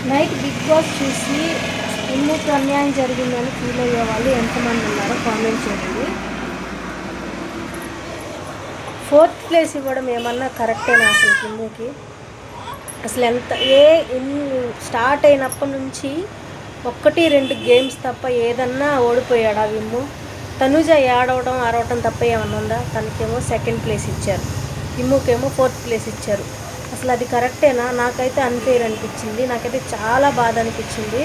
Night big boss చూసి ఇమ్ముకి అన్యాయం జరిగిందని ఫీల్ అయ్యే వాళ్ళు ఎంతమంది ఉన్నారో కామెంట్ చేయండి. 4th ప్లేస్ ఇవ్వడం ఏమన్నా కరెక్టేనా అసలు ఇమ్ముకి? అసలు స్టార్ట్ అయినప్పటి నుంచి 1-2 గేమ్స్ తప్ప ఏదన్నా ఓడిపోయాడు ఆ విమ్ము. తనుజ ఏడవడం అరవడం తప్ప ఏమన్నా ఉందా? తనకేమో 2nd ప్లేస్ ఇచ్చారు, ఇమ్ముకేమో 4th ప్లేస్ ఇచ్చారు. అసలు అది కరెక్టేనా? నాకైతే అన్ఫెయిర్ అనిపించింది. నాకైతే చాలా బాధ అనిపించింది.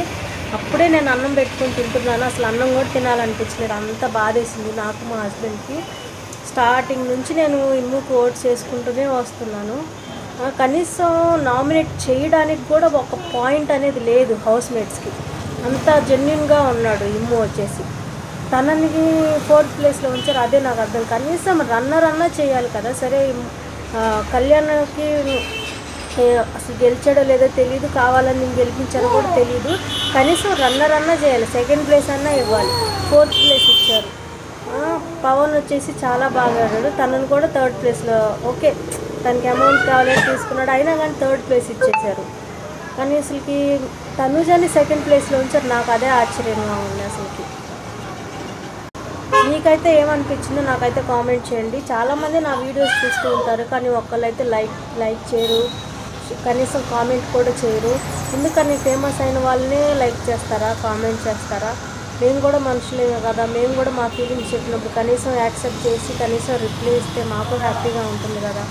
అప్పుడే నేను అన్నం పెట్టుకొని తింటున్నాను, అసలు అన్నం కూడా తినాలనిపించలేదు, అంత బాధేసింది నాకు మా హస్బెండ్కి. స్టార్టింగ్ నుంచి నేను ఇమ్ముకు ఓట్స్ చేసుకుంటూనే వస్తున్నాను. కనీసం నామినేట్ చేయడానికి కూడా ఒక పాయింట్ అనేది లేదు హౌస్మేట్స్కి. అంత జెన్యున్గా ఉన్నాడు ఇమ్ము వచ్చేసి. తనని 4th ప్లేస్లో ఉంచారు, అదే నాకు అర్థం. కనీసం రన్నర్ అన్నా చేయాలి కదా. సరే కళ్యాణ్కి అసలు గెలిచాడో లేదో తెలియదు, కావాలని నేను గెలిపించానో కూడా తెలియదు. కనీసం రన్నర్ అన్నా చేయాలి, 2nd ప్లేస్ అన్నా ఇవ్వాలి. 4th ప్లేస్ ఇచ్చారు. పవన్ వచ్చేసి చాలా బాగా ఆడాడు, తనను కూడా 3rd ప్లేస్లో. ఓకే, తనకి అమౌంట్ కావాలని తీసుకున్నాడు, అయినా కానీ 3rd ప్లేస్ ఇచ్చేసారు. కానీ అసలుకి తనుజని 2nd ప్లేస్లో ఉంచారు, నాకు అదే ఆశ్చర్యంగా ఉంది అసలుకి. మీకైతే ఏమనిపించిందో నాకైతే కామెంట్ చేయండి. చాలామంది నా వీడియోస్ చూస్తూ ఉంటారు, కానీ ఒక్కళ్ళైతే లైక్ చేయరు, కనీసం కామెంట్ కూడా చేయరు. ఎందుకని ఫేమస్ అయిన వాళ్ళనే లైక్ చేస్తారా, కామెంట్ చేస్తారా? మేము కూడా మనుషులేమే కదా, మేము కూడా మా ఫీలింగ్స్ చెప్పినప్పుడు కనీసం యాక్సెప్ట్ చేసి కనీసం రిప్లై ఇస్తే మాకు హ్యాపీగా ఉంటుంది కదా.